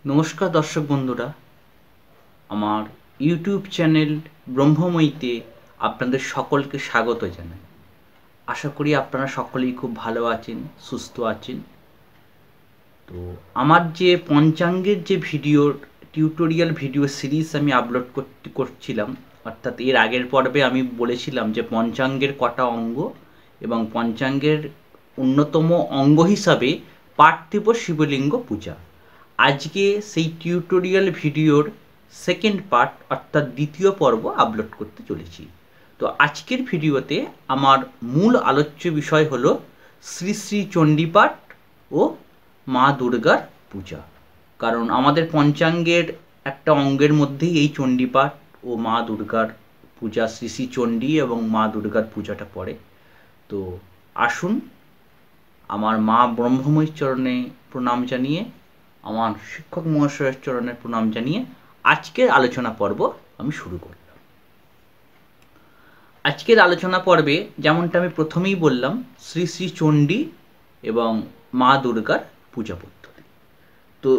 নমস্কার দর্শক বন্ধুরা, আমার ইউটিউব চ্যানেল ব্রহ্মময়ীতে আপনাদের সকলকে স্বাগত জানাই। আশা করি আপনারা সকলেই খুব ভালো আছেন, সুস্থ আছেন। তো আমার যে পঞ্চাঙ্গের যে টিউটোরিয়াল ভিডিও সিরিজ আমি আপলোড করছিলাম, অর্থাৎ এর আগের পর্বে আমি বলেছিলাম যে পঞ্চাঙ্গের কটা অঙ্গ এবং পঞ্চাঙ্গের অন্যতম অঙ্গ হিসাবে পার্থিব শিবলিঙ্গ পূজা। আজকে সেই টিউটোরিয়াল ভিডিওর সেকেন্ড পার্ট অর্থাৎ দ্বিতীয় পর্ব আপলোড করতে চলেছি। তো আজকের ভিডিওতে আমার মূল আলোচ্য বিষয় হলো শ্রী শ্রী চণ্ডীপাঠ ও মা দুর্গার পূজা। কারণ আমাদের পঞ্চাঙ্গের একটা অঙ্গের মধ্যেই এই চণ্ডীপাঠ ও মা দুর্গার পূজা, শ্রী শ্রী চণ্ডী এবং মা দুর্গার পূজাটা পড়ে। তো আসুন আমার মা ব্রহ্মময়ীর চরণে প্রণাম জানিয়ে, আমার শিক্ষক মহাশয়ের চরণে প্রণাম জানিয়ে আজকের আলোচনা পর্ব আমি শুরু করলাম। আজকের আলোচনা পর্বে যেমনটা আমি প্রথমেই বললাম, শ্রী শ্রী চণ্ডী এবং মা দুর্গার পূজা পদ্ধতি। তো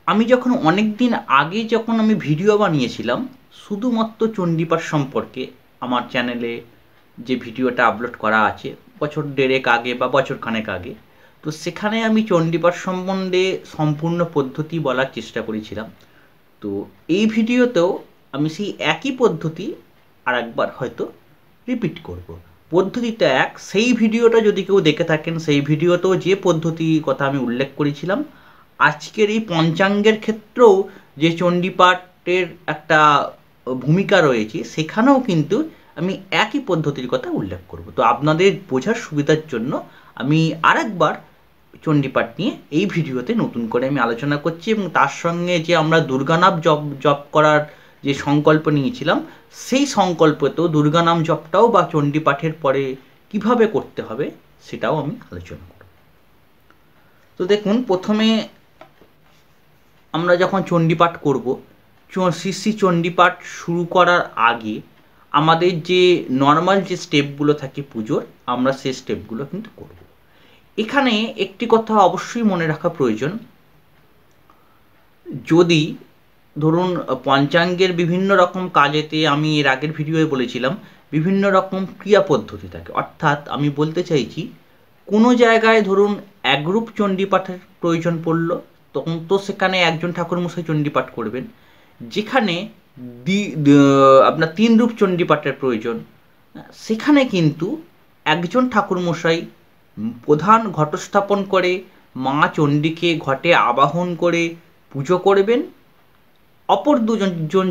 আমি যখন অনেক দিন আগে যখন আমি ভিডিও বানিয়েছিলাম শুধুমাত্র চণ্ডীপাঠ সম্পর্কে, আমার চ্যানেলে যে ভিডিওটা আপলোড করা আছে বছর দেড়েক আগে বা বছর খানেক আগে, তো সেখানে আমি চণ্ডীপাঠ সম্বন্ধে সম্পূর্ণ পদ্ধতি বলার চেষ্টা করেছিলাম। তো এই ভিডিওতেও আমি সেই একই পদ্ধতি আর একবার হয়তো রিপিট করব। পদ্ধতিটা এক, সেই ভিডিওটা যদি কেউ দেখে থাকেন সেই ভিডিওতেও যে পদ্ধতির কথা আমি উল্লেখ করেছিলাম, আজকের এই পঞ্চাঙ্গের ক্ষেত্রেও যে চণ্ডীপাঠের একটা ভূমিকা রয়েছে সেখানেও কিন্তু আমি একই পদ্ধতির কথা উল্লেখ করব। তো আপনাদের বোঝার সুবিধার জন্য আমি আরেকবার চণ্ডীপাঠ নিয়ে এই ভিডিওতে নতুন করে আমি আলোচনা করছি, এবং তার সঙ্গে যে আমরা দুর্গানাম জপ করার যে সংকল্প নিয়েছিলাম সেই সংকল্পতেও দুর্গানাম জপটাও বা চণ্ডীপাঠের পরে কিভাবে করতে হবে সেটাও আমি আলোচনা করব। তো দেখুন, প্রথমে আমরা যখন চণ্ডীপাঠ করব, শ্রী শ্রী চণ্ডীপাঠ শুরু করার আগে আমাদের যে নর্মাল যে স্টেপগুলো থাকে পুজোর, আমরা সেই স্টেপগুলো কিন্তু করব। এখানে একটি কথা অবশ্যই মনে রাখা প্রয়োজন, যদি ধরুন পঞ্চাঙ্গের বিভিন্ন রকম কাজেতে আমি এর আগের ভিডিওয়ে বলেছিলাম বিভিন্ন রকম ক্রিয়া পদ্ধতি থাকে, অর্থাৎ আমি বলতে চাইছি কোনো জায়গায় ধরুন একরূপ চণ্ডীপাঠের প্রয়োজন পড়ল, তখন তো সেখানে একজন ঠাকুরমশাই চণ্ডীপাঠ করবেন। যেখানে আপনার তিন রূপ চণ্ডীপাঠের প্রয়োজন, সেখানে কিন্তু একজন ঠাকুরমশাই প্রধান ঘটস্থাপন করে মা চণ্ডীকে ঘটে আবাহন করে পুজো করবেন। অপর দুজন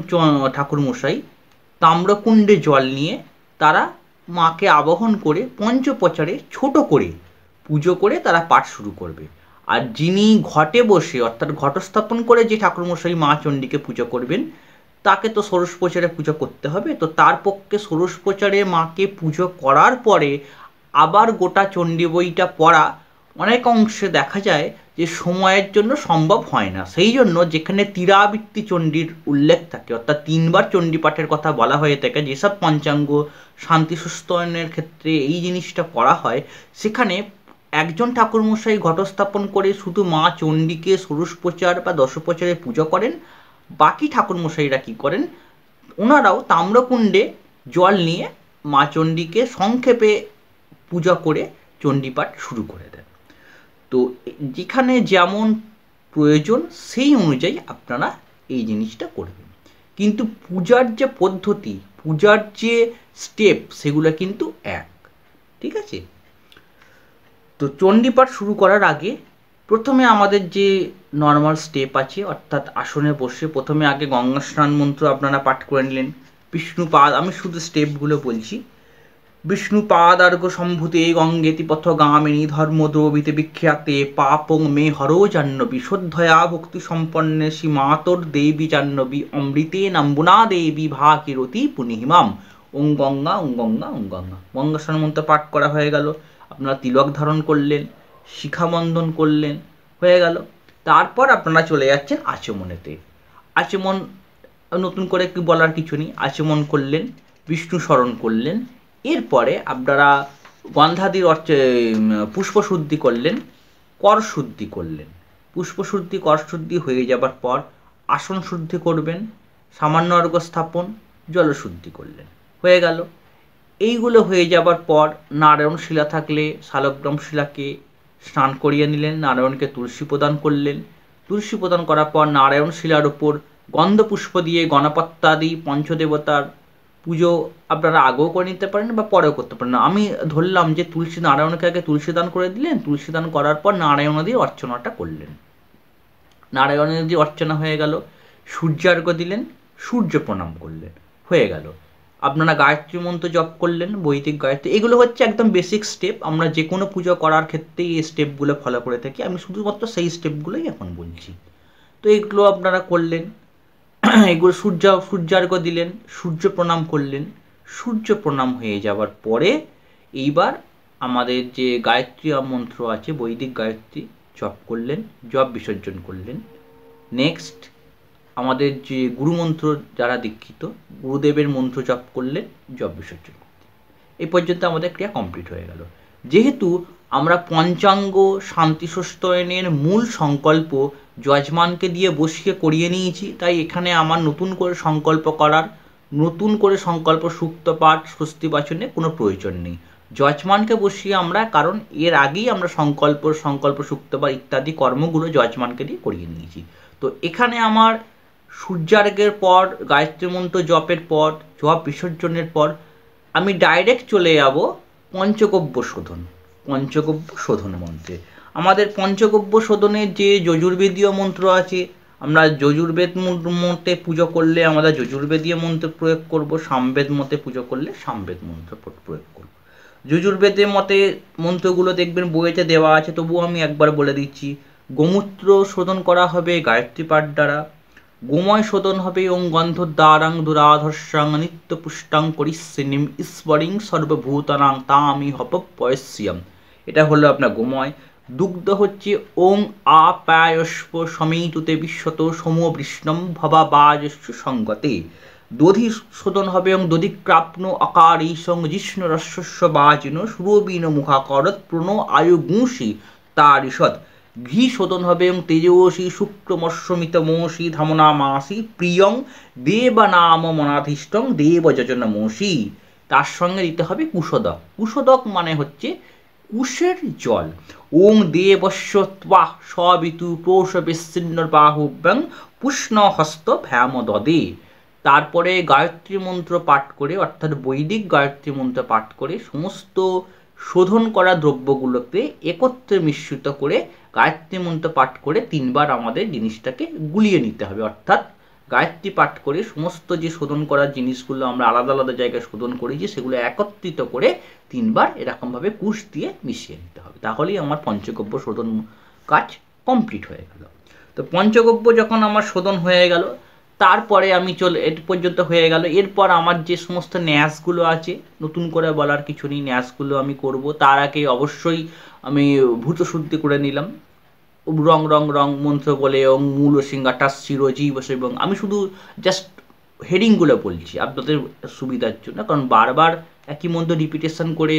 ঠাকুরমশাই তাম্রকুণ্ডে জল নিয়ে তারা মাকে আবাহন করে পঞ্চপ্রচারে ছোট করে পুজো করে তারা পাঠ শুরু করবে। আর যিনি ঘটে বসে অর্থাৎ ঘটস্থাপন করে যে ঠাকুরমশাই মা চণ্ডীকে পুজো করবেন তাকে তো ষোড়শ প্রচারে পুজো করতে হবে। তো তার পক্ষে ষোড়শ প্রচারে মাকে পুজো করার পরে আবার গোটা চণ্ডী বইটা পড়া অনেক অংশে দেখা যায় যে সময়ের জন্য সম্ভব হয় না। সেই জন্য যেখানে তীরাবৃত্তি চণ্ডীর উল্লেখ থাকে, অর্থাৎ তিনবার চণ্ডীপাঠের কথা বলা হয়ে থাকে, যেসব পঞ্চাঙ্গ শান্তি সুস্থয়নের ক্ষেত্রে এই জিনিসটা করা হয়, সেখানে একজন ঠাকুরমশাই ঘটস্থাপন করে শুধু মা চণ্ডীকে ষোড়শ প্রচার বা দশপ্রচারে পুজো করেন। বাকি ঠাকুরমশাইরা কী করেন, ওনারাও তাম্রকুণ্ডে জল নিয়ে মা চণ্ডীকে সংক্ষেপে পূজা করে চণ্ডীপাঠ শুরু করে দেন। তো যেখানে যেমন প্রয়োজন সেই অনুযায়ী আপনারা এই জিনিসটা করবেন, কিন্তু পূজার যে পদ্ধতি, পূজার যে স্টেপ, সেগুলো কিন্তু এক। ঠিক আছে? তো চণ্ডীপাঠ শুরু করার আগে প্রথমে আমাদের যে নর্মাল স্টেপ আছে, অর্থাৎ আসনে বসে প্রথমে আগে গঙ্গা স্নান মন্ত্র আপনারা পাঠ করে নিলেন। বিষ্ণুপাদ, আমি শুধু স্টেপগুলো বলছি। বিষ্ণুপাদার্ঘ সম্ভূতে গঙ্গেতি পথগামিনী ধর্মদ্রোবিতে বিখ্যাতে পাপং মে হরো জাহ্নবী শ্রদ্ধয়া ভক্তি সম্পন্নে শ্রীমাতর দেবী জাহ্নবী অমৃতে নাম্বুনা দেবী ভাকিরতি পুনিহিমাম ওং গঙ্গা ওং গঙ্গা ওং গঙ্গা। গঙ্গা স্নান মন্ত্র পাঠ করা হয়ে গেল, আপনারা তিলক ধারণ করলেন, শিখাবন্ধন করলেন, হয়ে গেল। তারপর আপনারা চলে যাচ্ছেন আচমনেতে। আচমন নতুন করে কি বলার কিছু নেই, আচমন করলেন, বিষ্ণু স্মরণ করলেন, এরপরে আপনারা গন্ধাদির পুষ্প শুদ্ধি করলেন, কর শুদ্ধি করলেন। পুষ্পশুদ্ধি করশুদ্ধি হয়ে যাবার পর আসন শুদ্ধি করবেন, সামান্য অর্ঘ্য স্থাপন, জলশুদ্ধি করলেন, হয়ে গেল। এইগুলো হয়ে যাবার পর নারায়ণ শিলা থাকলে শালগ্রাম শিলাকে স্নান করিয়ে নিলেন, নারায়ণকে তুলসী প্রদান করলেন। তুলসী প্রদান করার পর নারায়ণ শিলার উপর গন্ধপুষ্প দিয়ে গণপত্যাদি পঞ্চদেবতার পুজো আপনারা আগেও করে নিতে পারেন বা পরেও করতে পারেন। আমি ধরলাম যে নারায়ণকে আগে তুলসী দান করে দিলেন, তুলসী দান করার পর নারায়ণাদির অর্চনাটা করলেন। নারায়ণাদির অর্চনা হয়ে গেল, সূর্যার্ঘ্য দিলেন, সূর্য প্রণাম করলেন, হয়ে গেল। আপনারা গায়ত্রী মন্ত্র জপ করলেন, বৈদিক গায়ত্রী। এগুলো হচ্ছে একদম বেসিক স্টেপ। আমরা যে কোনো পুজো করার ক্ষেত্রেই এই স্টেপগুলো ফলো করে থাকি, আমি শুধুমাত্র সেই স্টেপগুলোই এখন বলছি। তো এগুলো আপনারা করলেন, এগুলো সূর্যার্ঘ্য দিলেন, সূর্য প্রণাম করলেন। সূর্য প্রণাম হয়ে যাওয়ার পরে এইবার আমাদের যে গায়ত্রী মন্ত্র আছে, বৈদিক গায়ত্রী জপ করলেন, জপ বিসর্জন করলেন। নেক্সট আমাদের যে গুরুমন্ত্র যারা দীক্ষিত, গুরুদেবের মন্ত্র জপ করলেন, জপ বিসর্জন করলেন। এই পর্যন্ত আমাদের ক্রিয়া কমপ্লিট হয়ে গেল। যেহেতু আমরা পঞ্চাঙ্গ শান্তি সুস্থয়নের মূল সংকল্প যজমানকে দিয়ে বসিয়ে করিয়ে নিয়েছি, তাই এখানে আমার নতুন করে সংকল্প সুক্ত পাঠ স্বস্তি বাচনে কোনো প্রয়োজন নেই। যজমানকে বসিয়ে আমরা, কারণ এর আগেই আমরা সংকল্প সুক্ত পাঠ ইত্যাদি কর্মগুলো যজমানকে দিয়ে করিয়ে নিয়েছি। তো এখানে আমার সূর্যার্ঘ্যের পর, গায়ত্রী মন্ত্র জপের পর, জপ বিসর্জনের পর আমি ডাইরেক্ট চলে যাব পঞ্চগব্য শোধন মন্ত্রে। আমাদের পঞ্চগব্য শোধনের যে যজুর্বেদীয় মন্ত্র আছে, আমরা যজুর্বেদ মতে পুজো করলে আমরা যজুর্বেদীয় মন্ত্র প্রয়োগ করব, সামবেদ মতে পুজো করলে সামবেদ মন্ত্র প্রয়োগ করব। যজুর্বেদের মতে মন্ত্রগুলো দেখবেন বইতে দেওয়া আছে, তবুও আমি একবার বলে দিচ্ছি। গোমূত্র শোধন করা হবে গায়ত্রী পাঠ দ্বারা, গোময় শোধন হবে ওং গন্ধদ্বারাং দুরাধর্ষাং নিত্য পুষ্টাং করিষ্যিনিম ঈশ্বরিং সর্বভূতানাং তামি হপপয়স্যম, এটা হলো আপনার গোময়। দুগ্ধ হচ্ছে ওং আপায়স্প সমীতুতে বিশ্বত সমবৃষ্ণম ভবাবাজস্য সঙ্গতে। দধি শোধন হবে ওং দধিক্রাপ্ন আকারী সং জিষ্ণু রস্যস্য বাজিন সুরবীন মুখাকরত প্রণ আয়ুগুংসি তারিষদ। ঘি শোধন হবে এবং তেজস্বী শুক্রমশ্বমিতমসি ধামনামাসি প্রিয়ং দেবনাম মনাধিষ্ঠং দেব যজনমসি। তার সঙ্গে দিতে হবে কুশোদক। কুশোদক মানে হচ্ছে কুশের জল। ওং দেবস্য ত্বা সবিতু প্রোষ বিচ্ছিন্নবাহুব্যং পুষ্ণ হস্ত ভ্যাম দদে। তারপরে গায়ত্রী মন্ত্র পাঠ করে, অর্থাৎ বৈদিক গায়ত্রী মন্ত্র পাঠ করে সমস্ত শোধন করা দ্রব্যগুলোকে একত্রে মিশ্রিত করে গায়ত্রী মন্ত্র পাঠ করে 3 বার আমাদের জিনিসটাকে গুলিয়ে নিতে হবে। অর্থাৎ গায়ত্রী পাঠ করে সমস্ত যে শোধন করার জিনিসগুলো আমরা আলাদা আলাদা জায়গায় শোধন করেছি, সেগুলো একত্রিত করে 3 বার এরকমভাবে কুশ দিয়ে মিশিয়ে নিতে হবে। তাহলেই আমার পঞ্চগব্য শোধন কাজ কমপ্লিট হয়ে গেল। তো পঞ্চগব্য যখন আমার শোধন হয়ে গেল, তারপরে আমি এর পর্যন্ত হয়ে গেল। এরপর আমার যে সমস্ত ন্যাসগুলো আছে, নতুন করে বলার কিছু নেই, ন্যাসগুলো আমি করব। তার আগে অবশ্যই আমি ভূতশুদ্ধি করে নিলাম, রং রং রং মন্ত্র বলে ওং মূল সিংহাটা চিরজীব এবং আমি শুধু জাস্ট হেডিংগুলো বলছি আপনাদের সুবিধার জন্য, কারণ বারবার একই মন্ত্র রিপিটেশন করে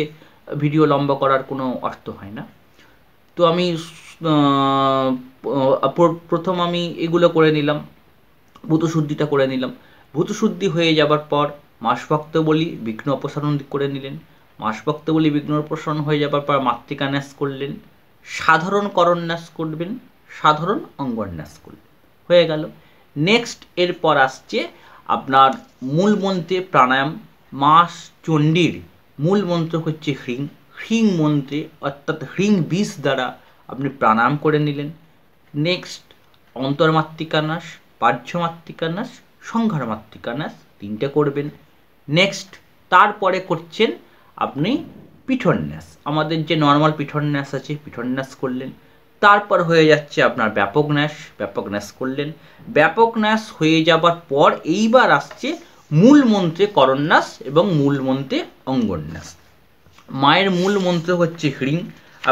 ভিডিও লম্বা করার কোনো অর্থ হয় না। তো আমি প্রথম আমি এগুলো করে নিলাম, ভূতশুদ্ধিটা করে নিলাম। ভূতশুদ্ধি হয়ে যাবার পর মাসভক্ত বলি বিঘ্ন অপসারণ করে নিলেন। মাসভক্ত বলি বিঘ্ন অপসারণ হয়ে যাবার পর মাতৃকা ন্যাস করলেন, সাধারণ করন্যাস করবেন, সাধারণ অঙ্গন্যাস করলেন, হয়ে গেল। নেক্সট এরপর আসছে আপনার মূল মন্ত্রে প্রাণায়াম। মাস চণ্ডীর মূল মন্ত্র হচ্ছে হ্রিং। হ্রিং মন্ত্রে অর্থাৎ হ্রিং বীজ দ্বারা আপনি প্রাণায়াম করে নিলেন। নেক্সট অন্তর্মাতৃকান্যাস, পার্শ্বমাতৃকান্যাস, সংঘার মাতৃকান্যাস 3টে করবেন। নেক্সট তারপরে করছেন আপনি পিঠন্যাস। আমাদের যে নর্মাল পিঠন্যাস আছে, পিঠন্যাস করলেন। তারপর হয়ে যাচ্ছে আপনার ব্যাপক ন্যাস করলেন। ব্যাপক ন্যাস হয়ে যাবার পর এইবার আসছে মূল মন্ত্রে করন্যাস এবং মূল মন্ত্রে অঙ্গন্যাস। মায়ের মূল মন্ত্র হচ্ছে হ্রিং।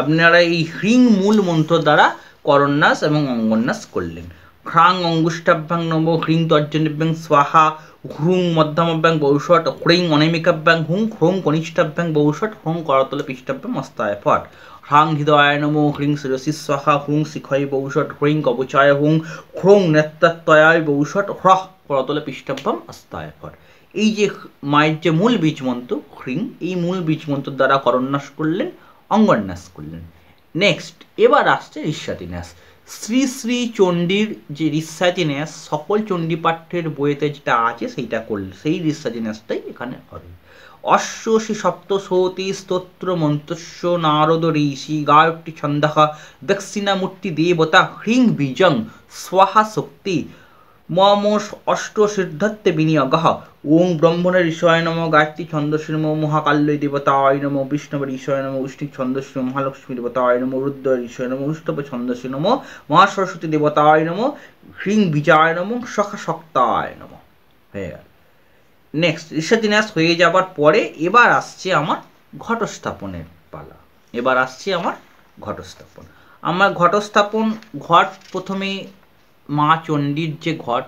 আপনারা এই হ্রিং মূল মন্ত্র দ্বারা করন্যাস এবং অঙ্গন্যাস করলেন। খ্রাং অঙ্গুষ্টাভ্যাং নম হ্রিং তর্জনিভ্যাং স্বাহা হুং মধ্যমাভ্যাং বৌষট হ্রিং অনেমিকাভ্যাং হুং খ্রোং কনিষ্ঠাভ্যাং বৌষট হুং করতলে পৃষ্ঠাভ্যাং মস্তায় ফট। হ্রাং হৃদয়ায় নমো, হ্রিং শিরসি স্বাহা, হুং শিখয় বৌষট, হ্রিং কবচায় হুং, খ্রোং নেত্রাত্বয়ায় বৌষট, হ্রহ করতলে পৃষ্ঠভ্যাম আস্তায় ফর। এই যে মায়ের যে মূল বীজ মন্ত্র হ্রিং, এই মূল বীজ মন্ত্র দ্বারা করন্যাস করলেন, অঙ্গন্যাস করলেন। নেক্সট এবার আসছে ঋষ্যাতি ন্যাস। শ্রী শ্রী চণ্ডীর যে ঋষ্যাতি ন্যাস সকল চণ্ডী পাঠ্যের বইয়েতে যেটা আছে সেইটা করলে, সেই ঋষ্যাতি ন্যাসটাই এখানে হবে। অশ্ব শ্রী সপ্তশতী স্তোত্র মন্ত্রস্য নারদ ঋষি গায়ত্রী ছন্দঃ দক্ষিণামূর্তি দেবতা হ্রিং বীজং স্বাহা শক্তি মম অষ্ট সিদ্ধত্বে বিনিয়োগঃ। ওং ব্রহ্মণের ঋষয় নম, গায়ত্রী ছন্দস্য নম, মহাকাল্যই দেবতায় নম, বিষ্ণবের ঋষয় নম, উষ্ণিক ছন্দস্য নম, মহালক্ষ্মী দেবতায় নম, রুদ্র ঋষয় নম, উষ্টব ছন্দস্য নম, মহাসরস্বতী দেবতায় নম, হ্রিং বীজায় নম, সখা শক্তায় নম। হয়ে গেল। নেক্সট ঋষ্যাতি ন্যাস হয়ে যাবার পরে এবার আসছে আমার ঘটস্থাপনের পালা। এবার আসছে আমার ঘটস্থাপন। আমার ঘটস্থাপন ঘট প্রথমে মা চণ্ডীর যে ঘট,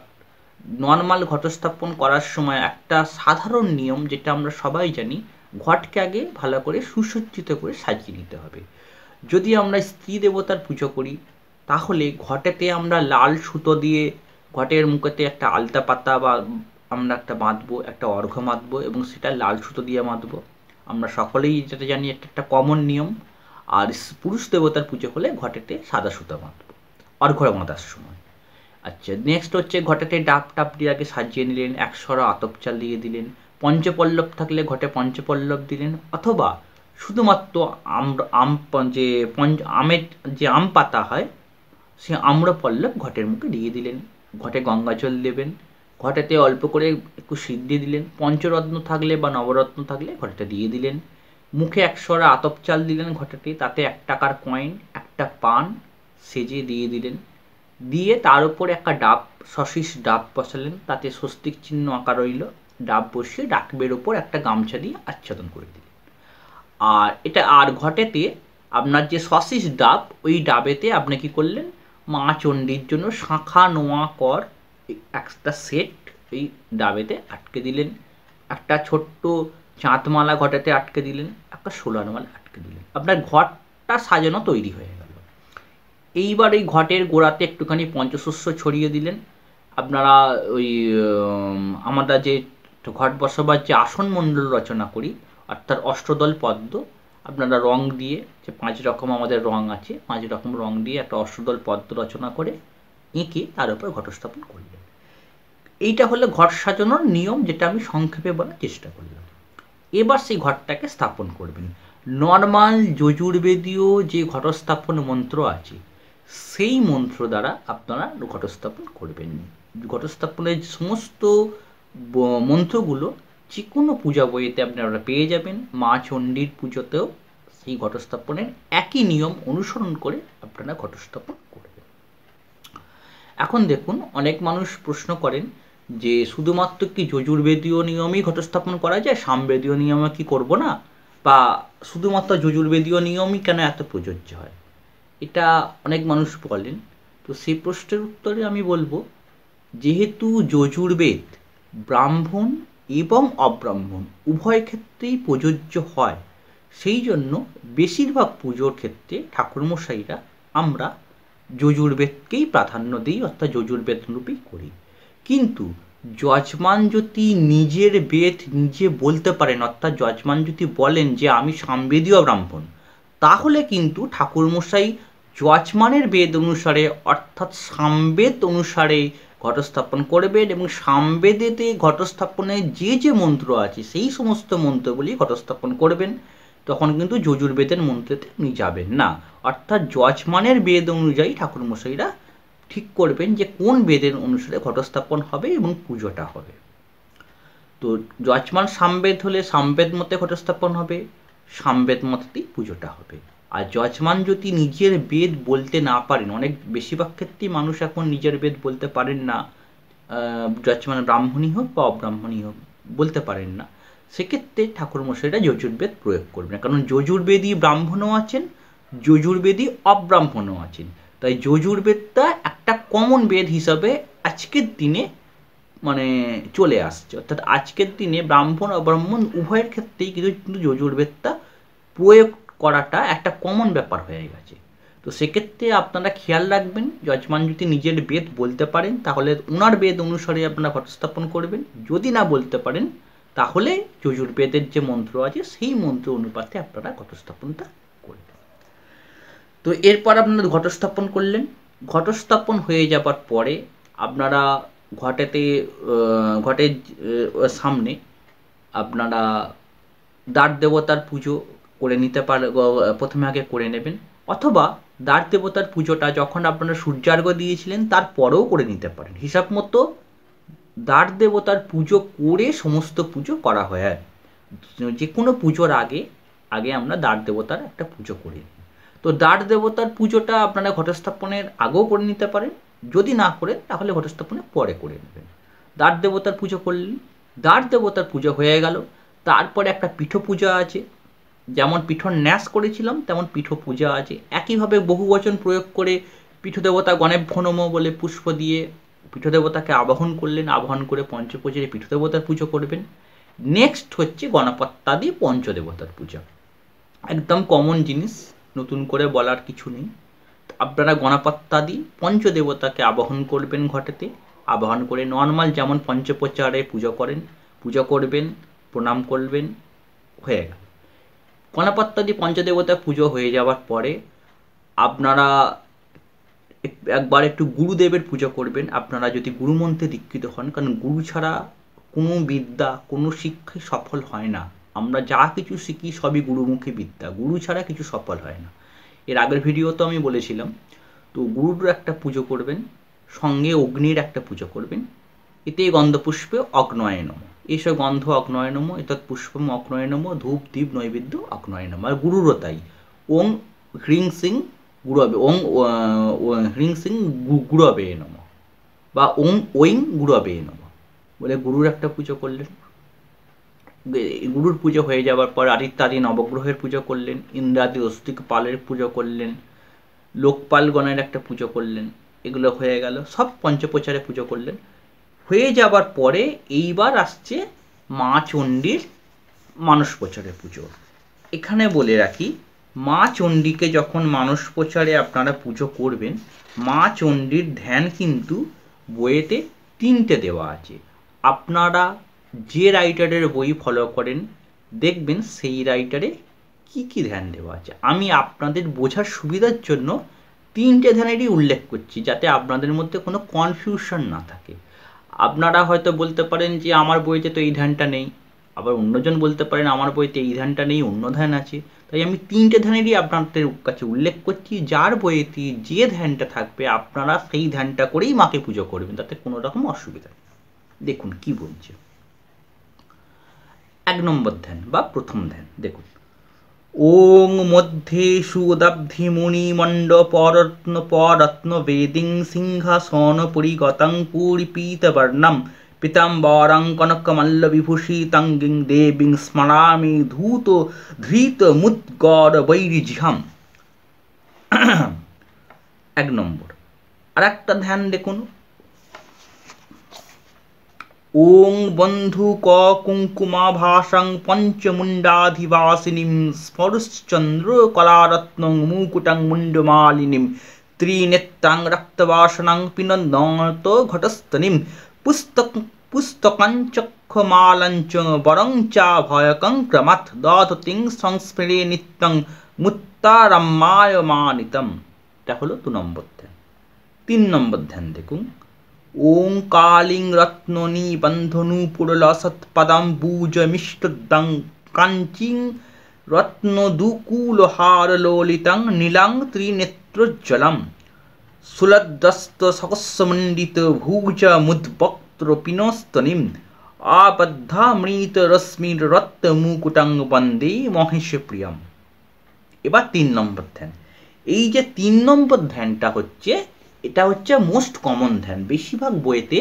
নর্মাল ঘটস্থাপন করার সময় একটা সাধারণ নিয়ম যেটা আমরা সবাই জানি, ঘটকে আগে ভালো করে সুসজ্জিত করে সাজিয়ে নিতে হবে। যদি আমরা স্ত্রী দেবতার পুজো করি তাহলে ঘটেতে আমরা লাল সুতো দিয়ে ঘটের মুখেতে একটা আলতা পাতা বা আমরা একটা বাঁধবো, একটা অর্ঘ্য বাঁধবো এবং সেটা লাল সুতো দিয়ে বাঁধবো। আমরা সকলেই যেটা জানি একটা কমন নিয়ম। আর পুরুষ দেবতার পুজো হলে ঘটেতে সাদা সুতো বাঁধবো অর্ঘ্য বাঁধার সময়। আচ্ছা, নেক্সট হচ্ছে ঘটেতে ডাব টাপ দিয়ে আগে সাজিয়ে নিলেন, একশরা আতপ চাল দিয়ে দিলেন, পঞ্চপল্লব থাকলে ঘটে পঞ্চপল্লব দিলেন, অথবা শুধুমাত্র আমের যে আম পাতা হয় সে আম্রপল্লব ঘটের মুখে দিয়ে দিলেন। ঘটে গঙ্গা জল দেবেন, ঘটেতে অল্প করে একটু সিদ্ধি দিলেন, পঞ্চরত্ন থাকলে বা নবরত্ন থাকলে ঘটেটা দিয়ে দিলেন, মুখে একশরা আতপ চাল দিলেন ঘটেতে, তাতে 1 টাকার কয়েন, একটা পান সেজে দিয়ে দিলেন, দিয়ে তার উপরে একটা ডাব সশিস ডাব বসালেন, তাতে স্বস্তিক চিহ্ন আঁকা রইল, ডাব বসিয়ে ডাবের ওপর একটা গামছা দিয়ে আচ্ছাদন করে দিলেন। আর এটা আর ঘটেতে আপনার যে সশিস ডাব, ওই ডাবেতে আপনি কি করলেন, মা চণ্ডীর জন্য শাঁখা নোয়া কর একটা সেট এই ডাবেতে আটকে দিলেন, একটা ছোট্ট চাঁদমালা ঘটেতে আটকে দিলেন, একটা সোলার মালা আটকে দিলেন। আপনার ঘটটা সাজানো তৈরি হয়ে গেল। এইবার এই ঘটের গোড়াতে একটুখানি পঞ্চশস্য ছড়িয়ে দিলেন। আপনারা ওই আমরা যে ঘট বসাবার যে আসন মণ্ডল রচনা করি অর্থাৎ অষ্টদল পদ্ম, আপনারা রং দিয়ে যে 5 রকম আমাদের রং আছে, 5 রকম রং দিয়ে একটা অষ্টদল পদ্ম রচনা করে এঁকে তার উপর ঘটস্থাপন করলেন। এইটা হলো ঘট সাজানোর নিয়ম, যেটা আমি সংক্ষেপে বলার চেষ্টা করলাম। এবার সেই ঘটটাকে স্থাপন করবেন। নর্মাল যজুর্বেদীয় যে ঘটস্থাপন মন্ত্র আছে সেই মন্ত্র দ্বারা আপনারা ঘটস্থাপন করবেন। ঘটস্থাপনের সমস্ত মন্ত্রগুলো যে কোনো পূজা বইয়েতে আপনারা পেয়ে যাবেন। মা চণ্ডীর পুজোতেও সেই ঘটস্থাপনের একই নিয়ম অনুসরণ করে আপনারা ঘটস্থাপন করবেন। এখন দেখুন, অনেক মানুষ প্রশ্ন করেন যে শুধুমাত্র কি যজুর্বেদীয় নিয়মেই ঘটস্থাপন করা যায়, সামবেদীয় নিয়মে কি করব না, বা শুধুমাত্র যজুর্বেদীয় নিয়মই কেন এত প্রযোজ্য হয়, এটা অনেক মানুষ বলেন। তো সেই প্রশ্নের উত্তরে আমি বলবো, যেহেতু যজুর্বেদ ব্রাহ্মণ এবং অব্রাহ্মণ উভয় ক্ষেত্রেই প্রযোজ্য হয়, সেই জন্য বেশিরভাগ পুজোর ক্ষেত্রে ঠাকুরমশাইরা আমরা যজুর্বেদকেই প্রাধান্য দিই, অর্থাৎ যজুর্বেদ রূপেই করি। কিন্তু যজমান যদি নিজের বেদ নিজে বলতে পারেন, অর্থাৎ যজমান যদি বলেন যে আমি সামবেদীয় ব্রাহ্মণ, তাহলে কিন্তু ঠাকুরমশাই যজমানের বেদ অনুসারে অর্থাৎ সামবেদ অনুসারে ঘটস্থাপন করবেন এবং সামবেদেতে ঘটস্থাপনের যে যে মন্ত্র আছে সেই সমস্ত মন্ত্রগুলি ঘটস্থাপন করবেন। তখন কিন্তু যজুর্বেদের মন্ত্রেতে উনি যাবেন না, অর্থাৎ যজমানের বেদ অনুযায়ী ঠাকুরমশাইরা ঠিক করবেন যে কোন বেদের অনুসারে ঘটস্থাপন হবে এবং পুজোটা হবে। তো যজমান সামবেদ হলে সামবেদ মতে ঘটস্থাপন হবে, সামবেদ মতেই পুজোটা হবে। আর যজমান যদি নিজের বেদ বলতে না পারেন, অনেক বেশিরভাগ ক্ষেত্রেই মানুষ এখন নিজের বেদ বলতে পারেন না, যজমান ব্রাহ্মণই হোক বা অব্রাহ্মণই হোক বলতে পারেন না, সেক্ষেত্রে ঠাকুরমশাইরা যজুর্বেদ প্রয়োগ করবেন। কারণ যজুর্বেদী ব্রাহ্মণও আছেন, যজুর্বেদী অব্রাহ্মণও আছেন। তাই যজুর্বেদটা একটা কমন বেদ হিসাবে আজকের দিনে মানে চলে আসছে, অর্থাৎ আজকের দিনে ব্রাহ্মণ অব্রাহ্মণ উভয়ের ক্ষেত্রেই কিন্তু যজুর্বেদটা প্রয়োগ করাটা একটা কমন ব্যাপার হয়ে গেছে। তো সেক্ষেত্রে আপনারা খেয়াল রাখবেন, যজমান যদি নিজের বেদ বলতে পারেন তাহলে ওনার বেদ অনুসারে আপনারা ঘটস্থাপন করবেন, যদি না বলতে পারেন তাহলে যজুর্বেদের যে মন্ত্র আছে সেই মন্ত্র অনুপাতে আপনারা ঘটস্থাপনটা করবেন। তো এরপর আপনারা ঘটস্থাপন করলেন। ঘটস্থাপন হয়ে যাবার পরে আপনারা ঘটের সামনে আপনারা দ্বার দেবতার পুজো করে নিতে প্রথমে আগে করে নেবেন, অথবা দ্বার দেবতার পুজোটা যখন আপনারা সূর্যার্ঘ্য দিয়েছিলেন তারপরেও করে নিতে পারেন। হিসাব মতো দ্বার দেবতার পুজো করে সমস্ত পুজো করা হয়। যে কোনো পুজোর আগে আমরা দ্বার দেবতার একটা পুজো করি। তো দ্বার দেবতার পুজোটা আপনারা ঘটস্থাপনের আগেও করে নিতে পারেন, যদি না করেন তাহলে ঘটস্থাপনের পরে করে নেবেন। দ্বার দেবতার পুজো করলেন, দ্বার দেবতার পুজো হয়ে গেল। তারপরে একটা পীঠ পূজা আছে, যেমন পীঠর ন্যাস করেছিলাম তেমন পীঠ পূজা আছে। একইভাবে বহুবচন প্রয়োগ করে পীঠ দেবতা গণেভ্যো নমঃ বলে পুষ্প দিয়ে পীঠ দেবতাকে আবাহন করলেন, আবাহন করে পঞ্চপ্রহরে পীঠ দেবতার পুজো করবেন। নেক্সট হচ্ছে গণপত্যাদি পঞ্চদেবতার পূজা, একদম কমন জিনিস, নতুন করে বলার কিছু নেই। আপনারা গণপত্যাদি পঞ্চদেবতাকে আবাহন করবেন ঘটেতে, আবাহন করে নর্মাল যেমন পঞ্চপ্রচারে পুজো করবেন, প্রণাম করবেন, হয়ে গেল। গণপত্যাদি পঞ্চদেবতা পুজো হয়ে যাওয়ার পরে আপনারা একবার একটু গুরুদেবের পুজো করবেন, আপনারা যদি গুরুমন্ত্রে দীক্ষিত হন, কারণ গুরু ছাড়া কোনো বিদ্যা কোনো শিক্ষাই সফল হয় না। আমরা যা কিছু শিখি সবই গুরুমুখী বিদ্যা, গুরু ছাড়া কিছু সফল হয় না। এর আগের ভিডিও তো আমি বলেছিলাম। তো গুরুর একটা পুজো করবেন, সঙ্গে অগ্নির একটা পুজো করবেন। এতে গন্ধপুষ্পে অগ্নয়ে নমঃ, এসব গন্ধ অগ্নয়ে নমঃ, এতৎ পুষ্পম অগ্নয়ে নমঃ, ধূপ দীপ নৈবেদ্য অগ্নয়ে নমঃ। আর গুরুরও তাই, ওং হ্রিং সিং গুরবে, ওং হ্রিং সিং গুরবে নমঃ বা ওইং গুরবে নমঃ বলে গুরুর একটা পুজো করলেন। গুরুর পুজো হয়ে যাওয়ার পর আদিত্যাদি নবগ্রহের পুজো করলেন, ইন্দ্রাদি অস্তিক পালের পুজো করলেন, লোকপালগণের একটা পুজো করলেন। এগুলো হয়ে গেল, সব পঞ্চপ্রচারে পুজো করলেন। হয়ে যাবার পরে এইবার আসছে মা চণ্ডীর মানস প্রচারে পুজো। এখানে বলে রাখি, মা চণ্ডীকে যখন মানস প্রচারে আপনারা পুজো করবেন, মা চণ্ডীর ধ্যান কিন্তু বইয়েতে 3টে দেওয়া আছে। আপনারা যে রাইটারের বই ফলো করেন দেখবেন সেই রাইটারে কি কি ধ্যান দেওয়া আছে। আমি আপনাদের বোঝার সুবিধার জন্য 3টে ধ্যানেরই উল্লেখ করছি, যাতে আপনাদের মধ্যে কোনো কনফিউশন না থাকে। আপনারা হয়তো বলতে পারেন যে আমার বইতে তো এই ধ্যানটা নেই, আবার অন্যজন বলতে পারেন আমার বইতে এই ধ্যানটা নেই, অন্য ধ্যান আছে। তাই আমি 3টে ধ্যানেরই আপনাদের কাছে উল্লেখ করছি, যার বইতে যে ধ্যানটা থাকবে আপনারা সেই ধ্যানটা করেই মাকে পুজো করবেন, তাতে কোনো রকম অসুবিধা নেই। দেখুন কি বলছে। 1 নম্বর ধ্যান বা প্রথম ধ্যান দেখুন, ওং মধ্যে সুদব্ধি মুনি মণ্ডপরত্ন পরত্ন বেদিং সিংহাসন পরিগতং পূরিপীতবর্ণম পীতাম্বরং কনকমল্ল বিভূষিতং গিং দেবীং স্মরামি ধৃত মুদ্গর বৈরিজিহাম। 1 নম্বর। আর একটা ধ্যান দেখুন, ওং বন্ধু ক কুঙ্কুমাভাসং পঞ্চমুণ্ডাধিবাসিনীম স্ফুরশ্চন্দ্র কলারত্নং মুকুটং মুণ্ডমালিনীম ত্রিনেত্রাং রক্তবাসনাং পিনন্নত ঘটস্তনিম পুস্তকঞ্চক্ষমালঞ্চ বরং চা ভয়কং ক্রমাৎ দধতিং সংস্ফুরে নিত্যং মুত্তারম্মায়মানিতম। এটা হলো 2 নম্বর ধ্যান। 3 নম্বর ধ্যান দেখুন, ওং কালিং রত্ননি বন্ধনুপুরলসৎপদাম্বুজমিষ্টদং কাঞ্চিং রত্নদুকুলহারলোলিতং নীলাং ত্রিনেত্রোজ্জ্বলম সুলদ্দস্ত সহস্রমণ্ডিত ভুজমুদ্বক্ত্র পিনস্তনিম আবদ্ধামৃত রশ্মির রত্নমুকুটং বন্দে মহেশপ্রিয়ম। এবার 3 নম্বর ধ্যান। এই যে 3 নম্বর ধ্যানটা হচ্ছে, এটা হচ্ছে মোস্ট কমন ধ্যান। বেশিরভাগ বইতে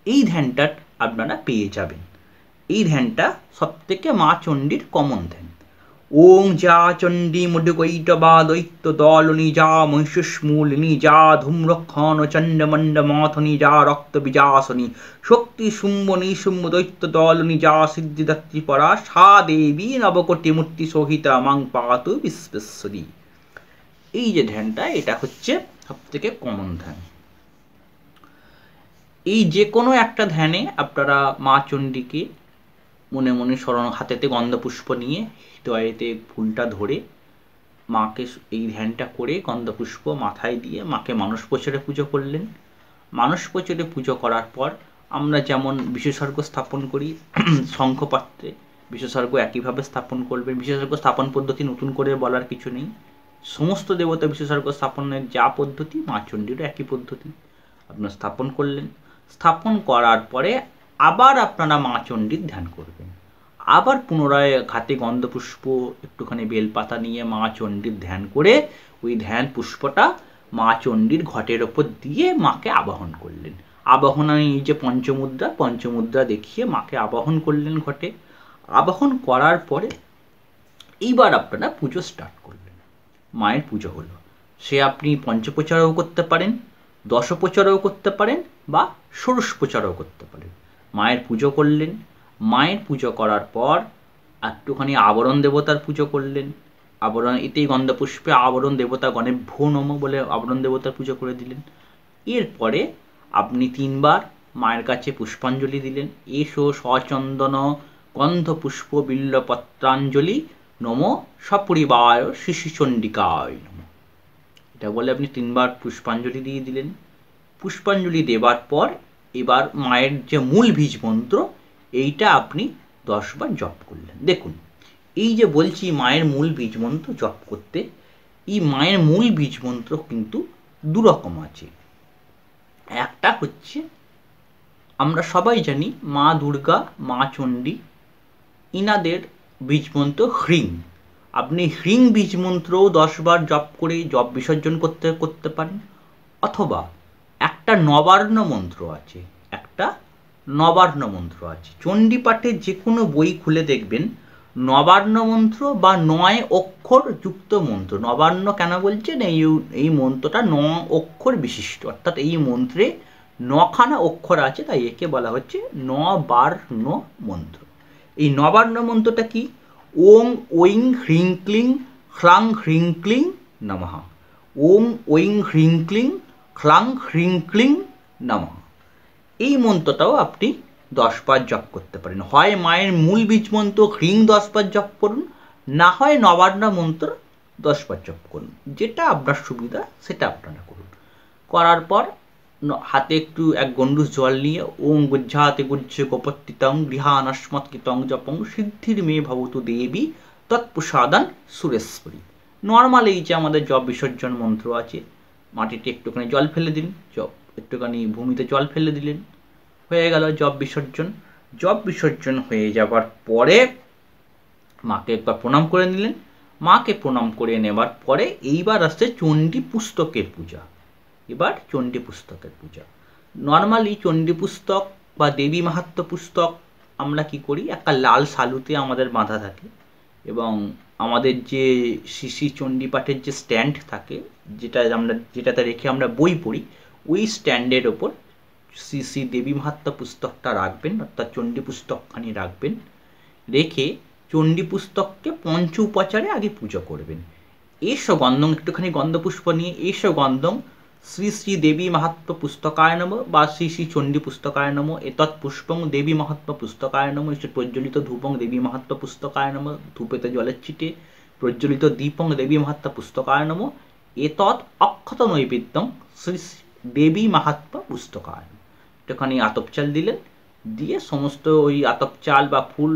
এই ধ্যানটা আপনারা পেয়ে যাবেন। এই ধ্যানটা সবথেকে মা চণ্ডীর কমন ধ্যান। ওং যা চণ্ডী মুডুকৈটবা দৈত্য দলনি যা মহিষমূলিনী যা ধূম্রক্ষণ চণ্ডমণ্ড মাথনি যা রক্ত বিজাসনী শক্তি শুম্বনী শুম্ব দৈত্য দলনি যা সিদ্ধিদাত্রী পরা সা দেবী নবকোটি মূর্তি সহিতা মাং পাতু বিশ্বেশ্বরী। এই যে ধ্যানটা, এটা হচ্ছে সব থেকে কমন ধ্যান। এই যে কোনো একটা ধ্যানে আপনারা মা চণ্ডীকে মনে মনে স্মরণ, হাতেতে গন্ধপুষ্প নিয়ে হৃদয়েতে ফুলটা ধরে মাকে এই ধ্যানটা করে গন্ধপুষ্প মাথায় দিয়ে মাকে মানস প্রচারে পুজো করলেন। মানস প্রচারে পুজো করার পর আমরা যেমন বিশেষজ্ঞ স্থাপন করি শঙ্খপাত্রে, বিশেষজ্ঞ একইভাবে স্থাপন করবেন। বিশেষজ্ঞ স্থাপন পদ্ধতি নতুন করে বলার কিছু নেই, সমস্ত দেবতা বিশেষজ্ঞ স্থাপনের যা পদ্ধতি মা চণ্ডীরও একই পদ্ধতি। আপনারা স্থাপন করলেন, স্থাপন করার পরে আবার আপনারা মা চণ্ডীর ধ্যান করবেন। আবার পুনরায় হাতে গন্ধপুষ্প একটুখানি বেলপাতা নিয়ে মা চণ্ডীর ধ্যান করে ওই ধ্যান পুষ্পটা মা চণ্ডীর ঘটের ওপর দিয়ে মাকে আবাহন করলেন। আবাহন, এই যে পঞ্চমুদ্রা দেখিয়ে মাকে আবাহন করলেন ঘটে। আবাহন করার পরে এইবার আপনারা পুজো স্টার্ট করলেন। মায়ের পুজো হলো, সে আপনি পঞ্চপ্রচারও করতে পারেন, দশপ্রচারও করতে পারেন বা ষোড়শ প্রচারও করতে পারেন। মায়ের পুজো করলেন। মায়ের পুজো করার পর একটুখানি আবরণ দেবতার পুজো করলেন। আবরণ, এতেই গন্ধপুষ্পে আবরণ দেবতা গণেভ্যো নমঃ বলে আবরণ দেবতার পুজো করে দিলেন। এরপরে আপনি 3 বার মায়ের কাছে পুষ্পাঞ্জলি দিলেন। এসো সচন্দন গন্ধপুষ্প বিল্লপত্রাঞ্জলি নম সপরিবার শ্রী শ্রী চণ্ডিকায় নমঃ, এটা বলে আপনি 3 বার পুষ্পাঞ্জলি দিয়ে দিলেন। পুষ্পাঞ্জলি দেবার পর এবার মায়ের যে মূল বীজ মন্ত্র, এইটা আপনি 10 বার জপ করলেন। দেখুন, এই যে বলছি মায়ের মূল বীজ মন্ত্র জপ করতে, এই মায়ের মূল বীজ মন্ত্র কিন্তু 2 রকম আছে। একটা হচ্ছে, আমরা সবাই জানি মা দুর্গা, মা চণ্ডী, ইনাদের বীজ মন্ত্র হ্রিং। আপনি হ্রিং বীজ মন্ত্রও 10 বার জপ করে জপ বিসর্জন করতে পারেন। অথবা একটা নবার্ণ মন্ত্র আছে, চণ্ডী পাঠের যে কোনো বই খুলে দেখবেন নবার্ণ মন্ত্র বা 9 অক্ষর যুক্ত মন্ত্র। নবার্ণ কেন বলছেন, এই মন্ত্রটা 9 অক্ষর বিশিষ্ট, অর্থাৎ এই মন্ত্রে 9খানা অক্ষর আছে, তাই একে বলা হচ্ছে নবার্ণ মন্ত্র। এই নবার্ণ মন্ত্রটা কি? ওং ঐং হ্রিং ক্লিং খ্লাং হ্রিং ক্লিং নমঃ। ওং ঐং হ্রিং ক্লিং খ্লাং হ্রিং ক্লিং নমঃ। এই মন্ত্রটাও আপনি 10 বার জপ করতে পারেন। হয় মায়ের মূল বীজ মন্ত্র হ্রিং 10 বার জপ করুন, না হয় নবার্ণ মন্ত্র 10 বার জপ করুন, যেটা আপনার সুবিধা সেটা আপনারা করুন। করার পর হাতে একটু 1 গণ্ডূষ জল নিয়ে ওং গুজ্জাতে গুজ্জে গোপত্তিতং গৃহানস্মৎকিতং জপং সিদ্ধির মে ভবতু দেবী তৎপ্রসাদান সুরেশ্বরী। নর্মাল এই যে আমাদের জপ বিসর্জন মন্ত্র আছে, মাটিতে একটুখানি জল ফেলে দিন, একটুখানি ভূমিতে জল ফেলে দিলেন, হয়ে গেল জপ বিসর্জন। জপ বিসর্জন হয়ে যাবার পরে মাকে একবার প্রণাম করে নিলেন। মাকে প্রণাম করে নেবার পরে এইবার আসছে চণ্ডী পুস্তকের পূজা। নর্মালি চণ্ডী পুস্তক বা দেবী মাহাত্ম্য পুস্তক আমরা কি করি, একটা লাল সালুতে আমাদের বাঁধা থাকে, এবং আমাদের যে শ্রী চণ্ডী পাঠের যে স্ট্যান্ড থাকে, যেটাতে রেখে আমরা বই পড়ি, ওই স্ট্যান্ডের ওপর শ্রী দেবী মাহাত্ম্য পুস্তকটা রাখবেন, অর্থাৎ চণ্ডী পুস্তকখানি রাখবেন। রেখে চণ্ডী পুস্তককে পঞ্চ উপাচারে আগে পুজো করবেন। এসো গন্ধং, একটুখানি গন্ধপুষ্প নিয়ে এসো গন্ধং শ্রী শ্রী দেবী মাহাত্ম্য পুস্তকায় নমঃ বা শ্রী শ্রী চণ্ডী পুস্তকায় নমঃ এতৎ পুষ্পং দেবী মাহাত্ম্য পুস্তকায় নমঃ এসে প্রজ্বলিত ধূপং দেবী মাহাত্ম্য পুস্তকায় নমঃ ধূপেতে জলের ছিটে প্রজ্বলিত দীপং দেবী মাহাত্ম্য পুস্তকায় নমঃ এতৎ অক্ষত নৈবেদ্যং শ্রী দেবী মাহাত্ম্য পুস্তকায় নমঃ। একটুখানি আতপ চাল দিলেন, দিয়ে সমস্ত ওই আতপ চাল বা ফুল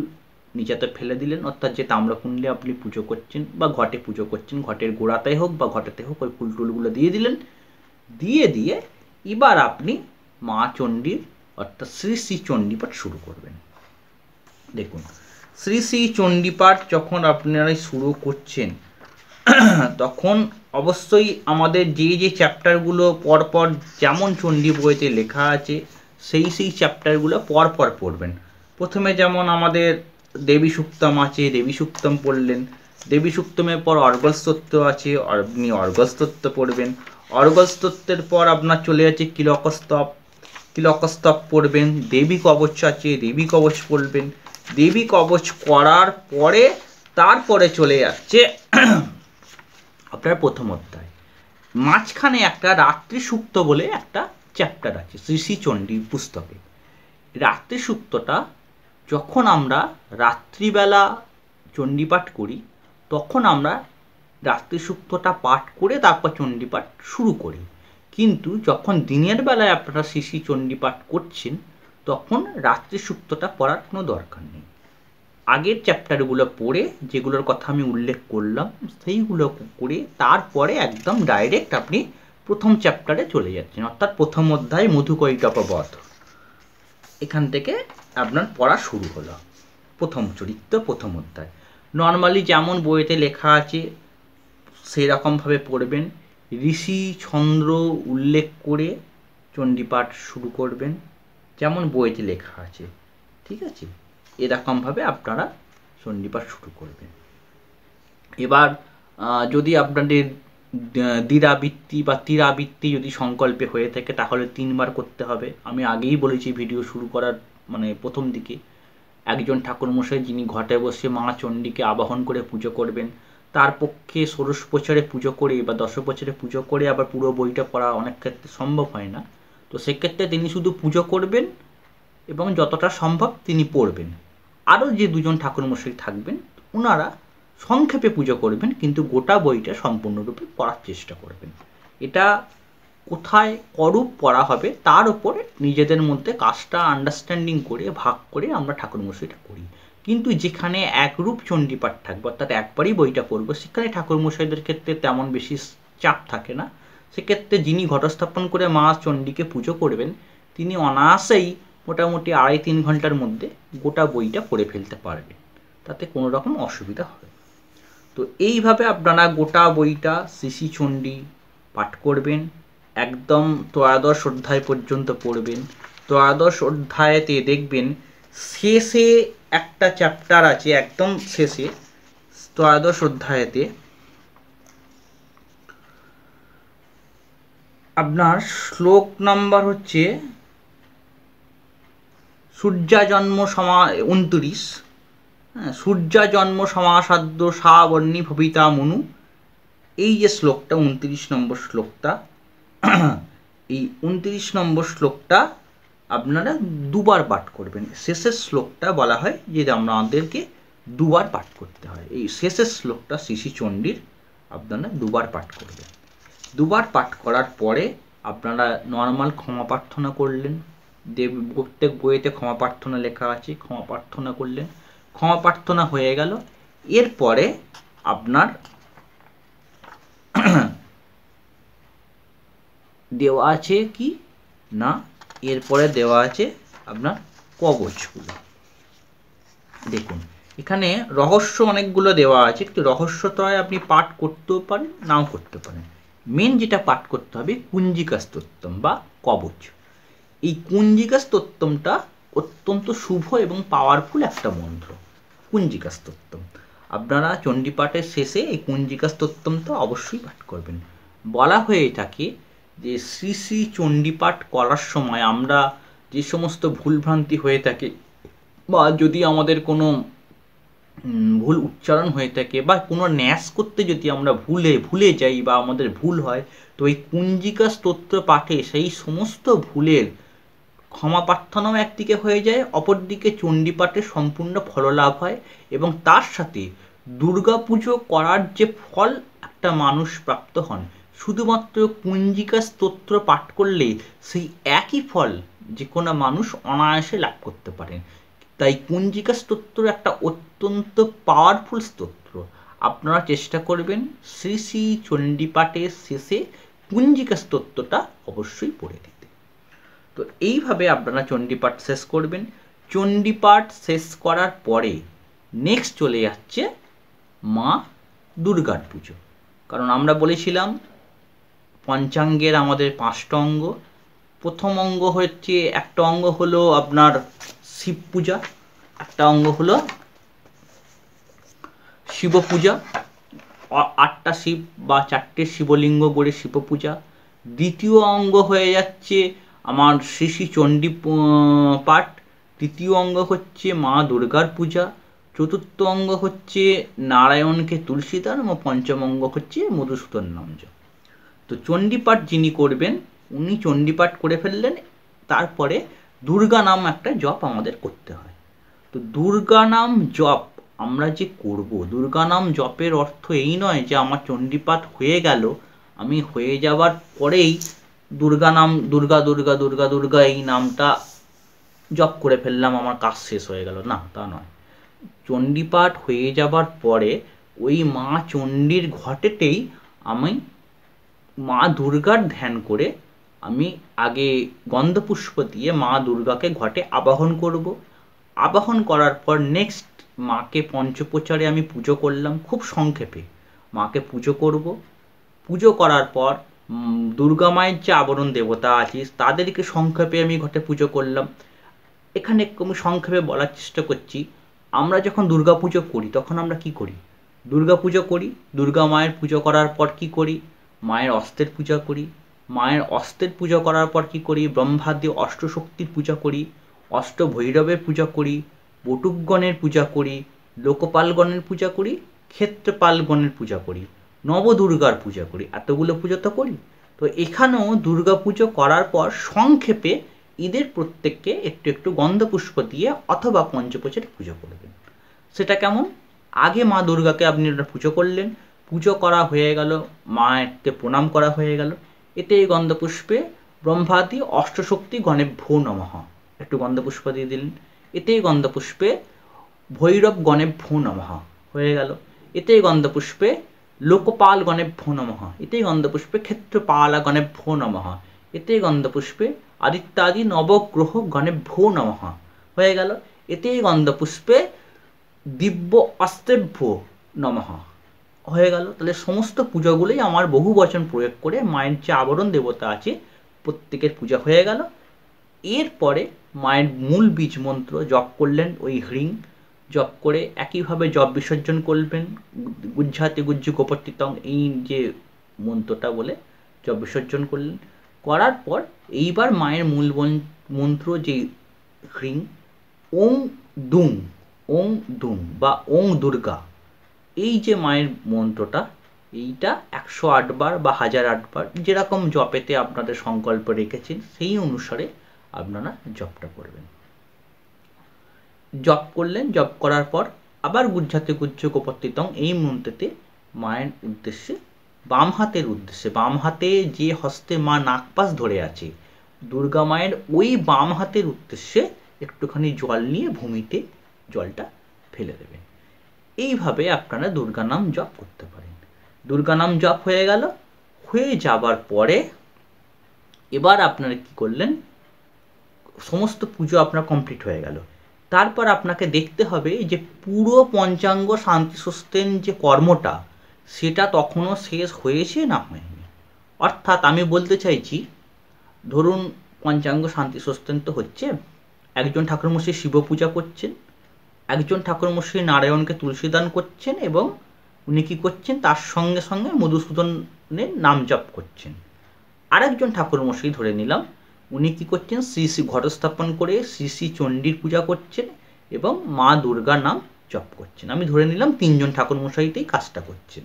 নিচেতে ফেলে দিলেন, অর্থাৎ যে তাম্রকুণ্ডে আপনি পুজো করছেন বা ঘটে পুজো করছেন, ঘটের গোড়াতে হোক বা ঘটেতে হোক, ওই ফুল টুলগুলো দিয়ে দিলেন। দিয়ে এবার আপনি মা চণ্ডীর অর্থাৎ শ্রী শ্রী চণ্ডীপাঠ শুরু করবেন। দেখুন, শ্রী শ্রী চণ্ডীপাঠ যখন আপনারা শুরু করছেন তখন অবশ্যই আমাদের যে চ্যাপ্টারগুলো পরপর যেমন চণ্ডী বইতে লেখা আছে সেই চ্যাপ্টারগুলো পরপর পড়বেন। প্রথমে যেমন আমাদের দেবী সুক্তম আছে, দেবী সুক্তম পড়লেন, দেবী সুক্তমের পর অর্গস্তোত্র আছে, আপনি অর্গস্তোত্র পড়বেন। অর্গস্তোত্রের পর আপনার চলে যাচ্ছে কিলকস্তব, কিলকস্তব পড়বেন। দেবী কবচ আছে, দেবী কবচ পড়বেন। দেবী কবচ করার পরে তারপরে চলে যাচ্ছে আপনার প্রথম অধ্যায়। মাঝখানে একটা রাত্রি সুক্ত বলে একটা চ্যাপ্টার আছে শ্রী শ্রী চণ্ডী পুস্তকে। রাত্রি সুক্তটা যখন আমরা রাত্রিবেলা চণ্ডীপাঠ করি তখন আমরা রাত্রি সুক্তটা পাঠ করে তারপর চণ্ডীপাঠ শুরু করি। কিন্তু যখন দিনের বেলায় আপনারা শ্রী শ্রী চণ্ডীপাঠ করছেন তখন রাত্রি সুক্তটা পড়ার কোনো দরকার নেই। আগের চ্যাপ্টারগুলো পড়ে যেগুলোর কথা আমি উল্লেখ করলাম সেইগুলো করে তারপরে একদম ডাইরেক্ট আপনি প্রথম চ্যাপ্টারে চলে যাচ্ছেন, অর্থাৎ প্রথম অধ্যায় মধুকৈটপবধ। এখান থেকে আপনার পড়া শুরু হলো প্রথম চরিত্র প্রথম অধ্যায়। নর্মালি যেমন বইতে লেখা আছে সেই রকমভাবে পড়বেন। ঋষি ছন্দ্র উল্লেখ করে চণ্ডীপাঠ শুরু করবেন যেমন বইতে লেখা আছে, ঠিক আছে? এরকমভাবে আপনারা চণ্ডীপাঠ শুরু করবেন। এবার যদি আপনাদের দ্বিরাবৃত্তি বা তীরাবৃত্তি যদি সংকল্পে হয়ে থাকে তাহলে 3 বার করতে হবে। আমি আগেই বলেছি ভিডিও শুরু করার প্রথম দিকে, একজন ঠাকুরমশাই যিনি ঘটে বসে মা চণ্ডীকে আবাহন করে পুজো করবেন, তার পক্ষে ষোড়শ প্রচারে পুজো করে বা দশপ্রচারে পুজো করে আবার পুরো বইটা পড়া অনেক ক্ষেত্রে সম্ভব হয় না। তো সেক্ষেত্রে তিনি শুধু পুজো করবেন এবং যতটা সম্ভব তিনি পড়বেন। আরও যে 2 জন ঠাকুরমশাই থাকবেন ওনারা সংক্ষেপে পুজো করবেন কিন্তু গোটা বইটা সম্পূর্ণরূপে পড়ার চেষ্টা করবেন। এটা কোথায় করূপ পড়া হবে তার উপরে নিজেদের মধ্যে কাজটা আন্ডারস্ট্যান্ডিং করে ভাগ করে আমরা ঠাকুরমশাইটা করি। কিন্তু যেখানে একরূপ চণ্ডীপাঠ থাকবে অর্থাৎ একবারই বইটা পড়বো সেখানে ঠাকুরমশাইদের ক্ষেত্রে তেমন বেশি চাপ থাকে না। সেক্ষেত্রে যিনি ঘটস্থাপন করে মা চণ্ডীকে পুজো করবেন তিনি অনায়াসেই মোটামুটি 2.5-3 ঘন্টার মধ্যে গোটা বইটা পড়ে ফেলতে পারবেন, তাতে কোনো রকম অসুবিধা হবে। তো এইভাবে আপনারা গোটা বইটা শ্রী শ্রী চণ্ডী পাঠ করবেন, একদম ত্রয়োদশ অধ্যায় পর্যন্ত পড়বেন। ত্রয়োদশ অধ্যায়েতে দেখবেন শেষে একটা চ্যাপ্টার আছে, একদম শেষে ত্রয়োদশ অধ্যায়েতে আপনার শ্লোক নাম্বার হচ্ছে সূর্যা জন্ম 29, সূর্যা জন্ম সমাসাদ্য সাবর্ণী ভবিতা মনু। এই যে শ্লোকটা 29 নম্বর শ্লোকটা, এই 29 নম্বর শ্লোকটা আপনারা 2 বার পাঠ করবেন। শেষের শ্লোকটা বলা হয় যে আমাদেরকে 2 বার পাঠ করতে হয়। এই শেষের শ্লোকটা শ্রী শ্রী চণ্ডীর আপনারা 2 বার পাঠ করবেন। 2 বার পাঠ করার পরে আপনারা নর্মাল ক্ষমা প্রার্থনা করলেন। প্রত্যেক বইয়েতে ক্ষমা প্রার্থনা লেখা আছে, ক্ষমা প্রার্থনা করলেন, ক্ষমা প্রার্থনা হয়ে গেল। এরপরে আপনার দেওয়া আছে কি না, এরপরে দেওয়া আছে আপনার কবচগুলো। দেখুন এখানে রহস্য অনেকগুলো দেওয়া আছে, একটু রহস্যত্রয় আপনি পাঠ করতেও পারেন নাও করতে পারেন। মেন যেটা পাঠ করতে হবে কুঞ্জিকা স্তোত্রম বা কবচ। এই কুঞ্জিকা স্তোত্রমটা অত্যন্ত শুভ এবং পাওয়ারফুল একটা মন্ত্র। কুঞ্জিকা স্তোত্রম আপনারা চণ্ডীপাঠের শেষে এই কুঞ্জিকা স্তোত্রমটা অবশ্যই পাঠ করবেন। বলা হয়ে থাকে যে শ্রী শ্রী চণ্ডীপাঠ করার সময় আমরা যে সমস্ত ভুলভ্রান্তি হয়ে থাকে বা যদি আমাদের কোনো ভুল উচ্চারণ হয়ে থাকে বা কোনো ন্যাস করতে যদি আমরা ভুলে যাই বা আমাদের ভুল হয়, তো এই কুঞ্জিকা স্তোত্র পাঠে সেই সমস্ত ভুলের ক্ষমা প্রার্থনাও একদিকে হয়ে যায়, অপরদিকে চণ্ডীপাঠের সম্পূর্ণ ফললাভ হয় এবং তার সাথে দুর্গাপুজো করার যে ফল একটা মানুষ প্রাপ্ত হন শুধুমাত্র কুঞ্জিকা স্তোত্র পাঠ করলে সেই একই ফল যে কোনো মানুষ অনায়াসে লাভ করতে পারেন। তাই কুঞ্জিকা স্তোত্র একটা অত্যন্ত পাওয়ারফুল স্তোত্র। আপনারা চেষ্টা করবেন শ্রী শ্রী চণ্ডীপাঠের শেষে কুঞ্জিকা স্তোত্রটা অবশ্যই পড়ে দিতে। তো এইভাবে আপনারা চণ্ডীপাঠ শেষ করবেন। চণ্ডীপাঠ শেষ করার পরে নেক্সট চলে যাচ্ছে মা দুর্গার পুজো। কারণ আমরা বলেছিলাম পঞ্চাঙ্গের আমাদের 5টা অঙ্গ। প্রথম অঙ্গ হচ্ছে, একটা অঙ্গ হলো আপনার শিব পূজা, একটা অঙ্গ হলো শিব পূজা, 8টা শিব বা 4টে শিবলিঙ্গ গড়ে শিব পূজা। দ্বিতীয় অঙ্গ হয়ে যাচ্ছে আমার শ্রী শ্রী চণ্ডী পাঠ। তৃতীয় অঙ্গ হচ্ছে মা দুর্গার পূজা। চতুর্থ অঙ্গ হচ্ছে নারায়ণকে তুলসী দান এবং পঞ্চম অঙ্গ হচ্ছে মধুসূদন নাম জপ। তো চণ্ডীপাঠ যিনি করবেন উনি চণ্ডীপাঠ করে ফেললেন, তারপরে দুর্গা নাম একটা জপ আমাদের করতে হয়। তো দুর্গা নাম জপ আমরা যে করব, দুর্গা নাম জপের অর্থ এই নয় যে আমার চণ্ডীপাঠ হয়ে গেল, আমি হয়ে যাওয়ার পরেই দুর্গা নাম দুর্গা দুর্গা দুর্গা দুর্গা এই নামটা জপ করে ফেললাম, আমার কাজ শেষ হয়ে গেল, না তা নয়। চণ্ডীপাঠ হয়ে যাবার পরে ওই মা চণ্ডীর ঘটেতেই আমি মা দুর্গার ধ্যান করে আমি আগে গন্ধপুষ্প দিয়ে মা দুর্গাকে ঘটে আবাহন করব। আবাহন করার পর নেক্সট মাকে পঞ্চপ্রচারে আমি পুজো করলাম, খুব সংক্ষেপে মাকে পুজো করব। পুজো করার পর দুর্গা মায়ের যে আবরণ দেবতা আছে তাদেরকে সংক্ষেপে আমি ঘটে পুজো করলাম। এখানে আমি সংক্ষেপে বলার চেষ্টা করছি, আমরা যখন দুর্গা পুজো করি তখন আমরা কি করি? দুর্গা পুজো করি, দুর্গা মায়ের পুজো করার পর কি করি? মায়ের অস্ত্রের পূজা করি। মায়ের অস্ত্রের পূজা করার পর কি করি? ব্রহ্মাদি অষ্টশক্তির পূজা করি, অষ্টভৈরবের পূজা করি, বটুকগণের পূজা করি, লোকপালগণের পূজা করি, ক্ষেত্রপালগণের পূজা করি, নবদুর্গার পূজা করি। এতগুলো পুজো তো করি। তো এখানেও দুর্গা পুজো করার পর সংক্ষেপে এদের প্রত্যেককে একটু একটু গন্ধপুষ্প দিয়ে অথবা পঞ্চপ্রচারে পুজো করবেন। সেটা কেমন? আগে মা দুর্গাকে আপনি পুজো করলেন, পুজো করা হয়ে গেল, মায়েরকে প্রণাম করা হয়ে গেল, এতে এই গন্ধপুষ্পে ব্রহ্মাদি অষ্টশক্তি গণেভ্যো নমঃ একটু গন্ধপুষ্প দিয়ে দিলেন, এতেই গন্ধপুষ্পে ভৈরব গণেভ্যো নমঃ হয়ে গেল, এতেই গন্ধপুষ্পে লোকপাল গণেভ্যো নমঃ, এতেই গন্ধপুষ্পে ক্ষেত্রপাল গণেভ্যো নমঃ, এতেই গন্ধপুষ্পে আদিত্যাদি নবগ্রহ গণেভ্যো নমঃ হয়ে গেল, এতেই গন্ধপুষ্পে দিব্য অস্ত্রেভ্যো নমঃ হয়ে গেল। তাহলে সমস্ত পুজোগুলোই আমার বহু বচন প্রয়োগ করে মায়ের যে আবরণ দেবতা আছে প্রত্যেকের পূজা হয়ে গেল। এরপরে মায়ের মূল বীজ মন্ত্র জপ করলেন, ওই হ্রিং জপ করে একইভাবে জপ বিসর্জন করবেন, গুজ্জাতি গুজ্জু গোপর্তিতং এই যে মন্ত্রটা বলে জপ বিসর্জন করলেন। করার পর এইবার মায়ের মূল মন্ত্র যে হ্রিং ওং দুং বা ওং দুর্গা, এই যে মায়ের মন্ত্রটা এইটা 108 বার বা 1008 বার যেরকম জপেতে আপনাদের সংকল্প রেখেছেন সেই অনুসারে আপনারা জপটা করবেন। জপ করলেন, জপ করার পর আবার গুজ্জাতে গুজ্জ গোপর্তিতং এই মন্ত্রেতে মায়ের উদ্দেশ্যে বাম হাতে যে হস্তে মা নাগপাশ ধরে আছে দুর্গা মায়ের ওই বাম হাতের উদ্দেশ্যে একটুখানি জল নিয়ে ভূমিতে জলটা ফেলে দেবেন। এইভাবে আপনারা দুর্গা নাম জপ করতে পারেন। দুর্গা নাম জপ হয়ে গেল, হয়ে যাবার পরে এবার আপনারা কি করলেন, সমস্ত পুজো আপনার কমপ্লিট হয়ে গেল। তারপর আপনাকে দেখতে হবে যে পুরো পঞ্চাঙ্গ শান্তি সুস্থেন যে কর্মটা সেটা তখনও শেষ হয়েছে না হয়নি। অর্থাৎ আমি বলতে চাইছি, ধরুন পঞ্চাঙ্গ শান্তি সুস্থেন তো হচ্ছে, একজন ঠাকুরমশাই শিব পূজা করছেন, একজন ঠাকুরমশাই নারায়ণকে তুলসী দান করছেন এবং উনি কী করছেন তার সঙ্গে সঙ্গে মধুসূদনের নাম জপ করছেন। আরেকজন ঠাকুরমশাই ধরে নিলাম উনি কী করছেন, শ্রী শ্রী ঘটস্থাপন করে শ্রী শ্রী চণ্ডীর পূজা করছেন এবং মা দুর্গার নাম জপ করছেন। আমি ধরে নিলাম 3 জন ঠাকুরমশাইতেই কাজটা করছেন।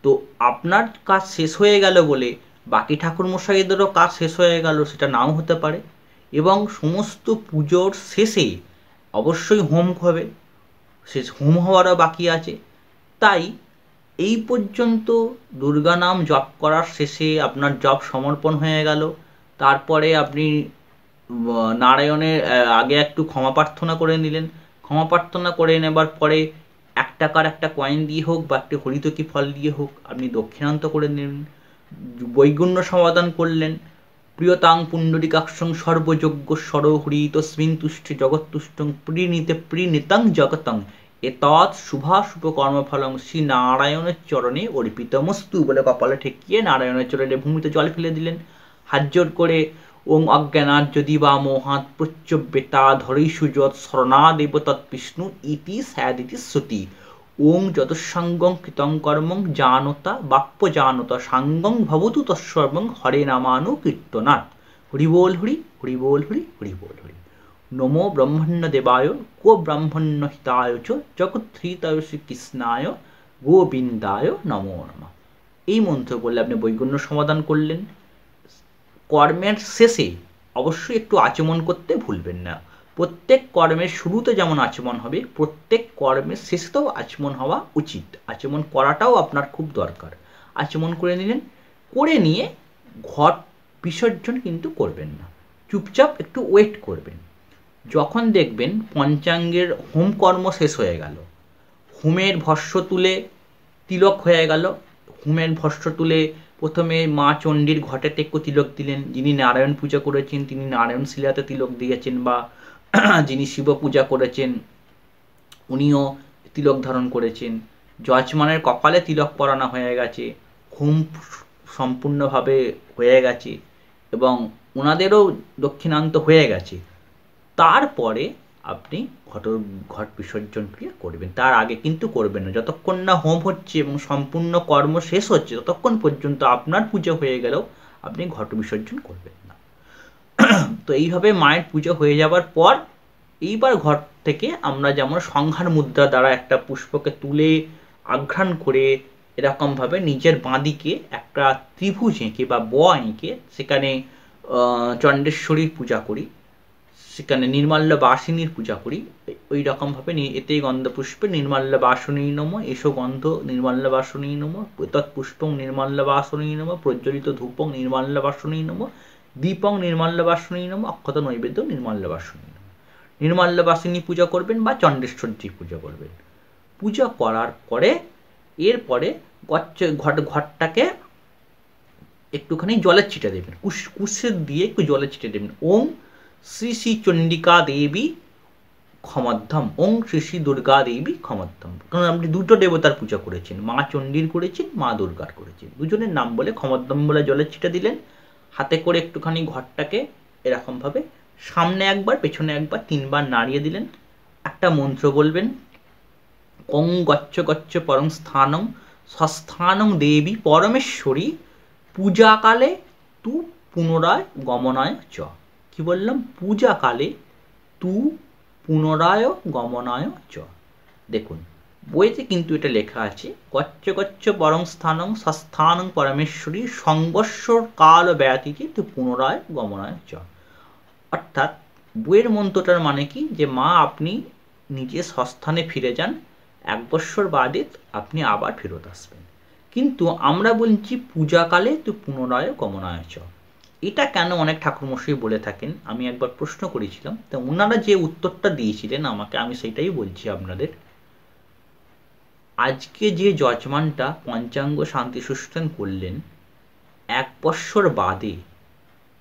তো আপনার কাজ শেষ হয়ে গেল বলে বাকি ঠাকুরমশাইদেরও কাজ শেষ হয়ে গেল সেটা নাও হতে পারে। এবং সমস্ত পুজোর শেষে অবশ্যই হোম হবে, শেষ হোম হওয়ারও বাকি আছে। তাই এই পর্যন্ত দুর্গা নাম জপ করার শেষে আপনার জপ সমর্পণ হয়ে গেল। তারপরে আপনি নারায়ণের আগে একটু ক্ষমা প্রার্থনা করে নিলেন, ক্ষমা প্রার্থনা করে নেবার পরে 1 টাকার একটা কয়েন দিয়ে হোক বা একটি হরিতকি ফল দিয়ে হোক আপনি দক্ষিণান্ত করে নিলেন, বৈগুণ্য সমাধান করলেন। প্রিয়তাং পুণ্ডরিকাক্ষং সর্বযজ্ঞ সরহরি তস্মিন তুষ্টি জগৎতুষ্টং প্রিণীতাং জগতং এতৎ শুভাশুভ কর্মফলং শ্রী নারায়ণের চরণে অর্পিতমস্তু বলে কপালে ঠেকিয়ে নারায়ণের চরণে ভূমিতে জল ফেলে দিলেন। হাত জোর করে ওং অজ্ঞানাৎ যদি বা মোহাৎ প্রচ্যবেতা ধরৈষু যৎ শরণাদেব তৎবিষ্ণু ইতি স্যাদিতি শ্রুতি ওং যতসাঙ্গং কৃতং কর্মং জানতা বাপ্য জানতা সাঙ্গং ভবতু তৎসর্বং হরে নামানু কীর্তনাথ। হরি বল হরি, হরি বল হরি, হরি বল হরি। নমো ব্রহ্মণ্য দেবায় গো ব্রাহ্মণ্য হিতায় চ জগৎহিতায় শ্রীকৃষ্ণায় গোবিন্দায় নমো নমঃ। এই মন্ত্র বললে আপনি বৈগুণ্য সমাধান করলেন। কর্মের শেষে অবশ্যই একটু আচমন করতে ভুলবেন না। প্রত্যেক কর্মের শুরুতে যেমন আচমন হবে, প্রত্যেক কর্মের শেষেও আচমন হওয়া উচিত। আচমন করাটাও আপনার খুব দরকার। আচমন করে নিলেন, করে নিয়ে ঘট বিসর্জন কিন্তু করবেন না, চুপচাপ একটু ওয়েট করবেন। যখন দেখবেন পঞ্চাঙ্গের হোম কর্ম শেষ হয়ে গেল, হোমের ভস্য তুলে তিলক হয়ে গেল, হোমের ভস্য তুলে প্রথমে মা চণ্ডীর ঘটেতে একটু তিলক দিলেন। যিনি নারায়ণ পূজা করেছেন তিনি নারায়ণ শিলাতে তিলক দিয়েছেন, বা যিনি শিব পূজা করেছেন উনিও তিলক ধারণ করেছেন। যজমানের কপালে তিলক পরানো হয়ে গেছে, হোম সম্পূর্ণভাবে হয়ে গেছে এবং ওনাদেরও দক্ষিণান্ত হয়ে গেছে। তারপরে আপনি ঘট বিসর্জন ক্রিয়া করবেন। তার আগে কিন্তু করবেন না। যতক্ষণ না হোম হচ্ছে এবং সম্পূর্ণ কর্ম শেষ হচ্ছে ততক্ষণ পর্যন্ত আপনার পুজো হয়ে গেলেও আপনি ঘট বিসর্জন করবেন না। তো এইভাবে মায়ের পুজো হয়ে যাবার পর এইবার ঘট থেকে আমরা যেমন সংহার মুদ্রা দ্বারা একটা পুষ্পকে তুলে আঘ্রাণ করে এরকমভাবে নিজের বাঁদিকে একটা ত্রিভুজ এঁকে বা ব এঁকে সেখানে চণ্ডেশ্বরীর পূজা করি, সেখানে নির্মাল্য বাসিনীর পূজা করি। ওই রকমভাবে এতে গন্ধপুষ্পে নির্মাল্য বাসনী নম, এসো গন্ধ নির্মাল্য বাসনী নম, তৎপুষ্পং নির্মাল্য বাসনী নম, প্রজ্বলিত ধূপং নির্মাল্য বাসনী নম, দীপং নির্মাল্য বাসনী নম, অক্ষত নৈবেদ্য নির্মাল্য বাসনী নম। নির্মাল্য বাসিনী পূজা করবেন বা চণ্ডেশ্বরী পূজা করবেন। পূজা করার পরে এরপরে ঘটটাকে একটুখানি জলের ছিটে দেবেন, কুশের দিয়ে একটু জলের ছিটে দেবেন। ওম শ্রী শ্রী চণ্ডিকা দেবী ক্ষমধ্যম, ওং শ্রী শ্রী দুর্গা দেবী ক্ষমধ্যম। কারণ আপনি দুটো দেবতার পূজা করেছেন, মা চণ্ডীর করেছেন, মা দুর্গার করেছেন। দুজনের নাম বলে ক্ষমধ্যম বলে জলের ছিটা দিলেন। হাতে করে একটুখানি ঘরটাকে এরকমভাবে সামনে একবার পেছনে একবার 3 বার নাড়িয়ে দিলেন। একটা মন্ত্র বলবেন, ওং গচ্ছ গচ্ছ পরং স্থানং সস্থানং দেবী পরমেশ্বরী পূজাকালে তু পুনরায় গমনায় চ। কি বললাম? পূজাকালে তু পুনরায় গমনায় চ। দেখুন বইতে কিন্তু এটা লেখা আছে, গচ্ছ গচ্ছ পরং স্থানং সস্থানং পরমেশ্বরী সংবৎসর কাল ব্যতীতে তু পুনরায় গমনায় চ। অর্থাৎ বইয়ের মন্ত্রটার মানে কি, যে মা আপনি নিজের স্বস্থানে ফিরে যান, 1 বৎসর বাদে আপনি আবার ফেরত আসবেন। কিন্তু আমরা বলছি পূজাকালে তু পুনরায় গমনায় চ। এটা কেন অনেক ঠাকুরমশাই বলে থাকেন, আমি একবার প্রশ্ন করেছিলাম, তো ওনারা যে উত্তরটা দিয়েছিলেন আমাকে, আমি সেটাই বলছি আপনাদের। আজকে যে যজমানটা পঞ্চাঙ্গ শান্তি সুষ্ঠান করলেন, 1 বৎসর বাদে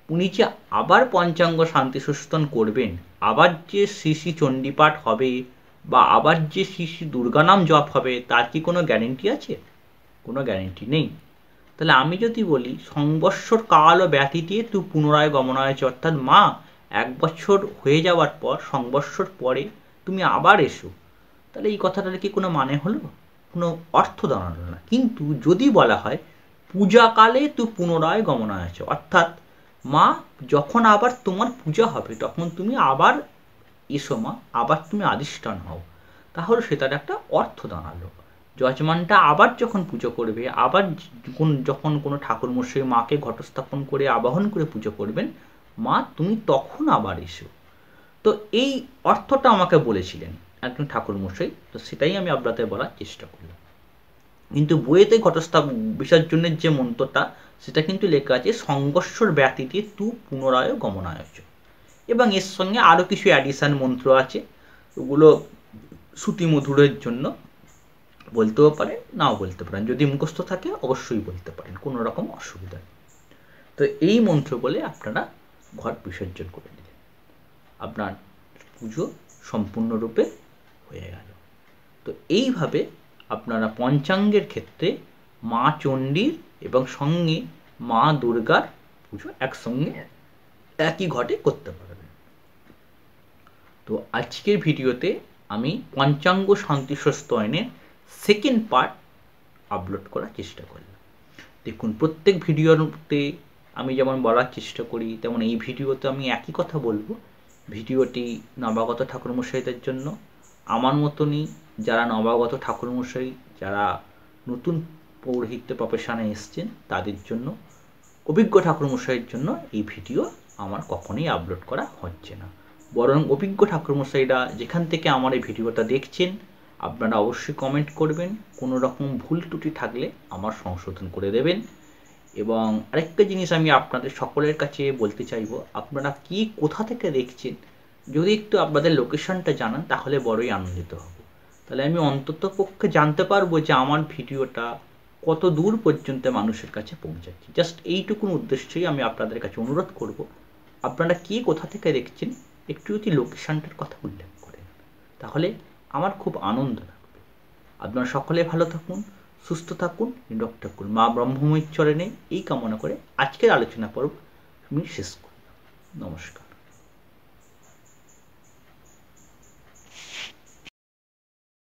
উনি যে আবার পঞ্চাঙ্গ শান্তি সুষ্ঠান করবেন, আবার যে শ্রী শ্রী চণ্ডীপাঠ হবে বা আবার যে শ্রী শ্রী দুর্গা নাম জপ হবে, তার কি কোনো গ্যারেন্টি আছে? কোনো গ্যারেন্টি নেই। তাহলে আমি যদি বলি সংবৎসর কাল ব্যতীতে তু পুনরায় গমনায় চ, অর্থাৎ মা 1 বছর হয়ে যাওয়ার পর সংবৎসর পরে তুমি আবার এসো, তাহলে এই কথাটার কি কোনো মানে হলো? কোনো অর্থ দাঁড়ালো না। কিন্তু যদি বলা হয় পূজাকালে তু পুনরায় গমনায় চ, অর্থাৎ মা যখন আবার তোমার পূজা হবে তখন তুমি আবার এসো মা, আবার তুমি আদিষ্ঠান হও, তাহলে সেটার একটা অর্থ দাঁড়ালো। যজমানটা আবার যখন পুজো করবে, আবার যখন কোনো ঠাকুরমশাই মাকে ঘটস্থাপন করে আবাহন করে পুজো করবেন, মা তুমি তখন আবার এসো। তো এই অর্থটা আমাকে বলেছিলেন একজন ঠাকুরমশাই, তো সেটাই আমি আপনাদের বলার চেষ্টা করলাম। কিন্তু বইয়েতে বিসর্জনের যে মন্ত্রটা, সেটা কিন্তু লেখা আছে সংবৎসর ব্যতীতে তু পুনরায় গমনায় চ। এবং এর সঙ্গে আরও কিছু অ্যাডিশন মন্ত্র আছে, ওগুলো শ্রুতি মধুরের জন্য বলতেও পারেন, নাও বলতে পারেন। যদি মুখস্থ থাকে অবশ্যই বলতে পারেন, কোনো রকম অসুবিধা নেই। তো এই মন্ত্র বলে আপনারা ঘট বিসর্জন করে দিলেন, আপনার পুজো সম্পূর্ণরূপে হয়ে গেল। তো এইভাবে আপনারা পঞ্চাঙ্গের ক্ষেত্রে মা চণ্ডীর এবং সঙ্গে মা দুর্গার পুজো একসঙ্গে একই ঘটে করতে পারবেন। তো আজকের ভিডিওতে আমি পঞ্চাঙ্গ শান্তি স্তয়নের সেকেন্ড পার্ট আপলোড করার চেষ্টা করলাম। দেখুন, প্রত্যেক ভিডিওতে আমি যেমন বলার চেষ্টা করি, তেমন এই ভিডিওতে আমি একই কথা বলবো। ভিডিওটি নবাগত ঠাকুরমশাইদের জন্য, আমার মতনই যারা নবাগত ঠাকুরমশাই, যারা নতুন পৌরোহিত্য প্রফেশনে এসছেন তাদের জন্য, অভিজ্ঞ ঠাকুরমশাইয়ের জন্য এই ভিডিও আমার কখনোই আপলোড করা হচ্ছে না। বরং অভিজ্ঞ ঠাকুরমশাইরা যেখান থেকে আমার এই ভিডিওটা দেখছেন, আপনারা অবশ্যই কমেন্ট করবেন, কোনো রকম ভুল ত্রুটি থাকলে আমার সংশোধন করে দেবেন। এবং আরেকটা জিনিস আমি আপনাদের সকলের কাছে বলতে চাইবো, আপনারা কি কোথা থেকে দেখছেন যদি একটু আপনাদের লোকেশনটা জানান তাহলে বড়ই আনন্দিত হব। তাহলে আমি অন্তত পক্ষে জানতে পারবো যে আমার ভিডিওটা কত দূর পর্যন্ত মানুষের কাছে পৌঁছাচ্ছে। জাস্ট এইটুকুন উদ্দেশ্যেই আমি আপনাদের কাছে অনুরোধ করব, আপনারা কি কোথা থেকে দেখছেন একটু যদি লোকেশনটার কথা উল্লেখ করেন তাহলে আমার খুব আনন্দ লাগবে। আপনারা সকলে ভালো থাকুন, সুস্থ থাকুন, নিরোগ থাকুন। মা ব্রহ্মময়ীর চরণে এই কামনা করে আজকের আলোচনা পর্ব আমি শেষ করি। নমস্কার।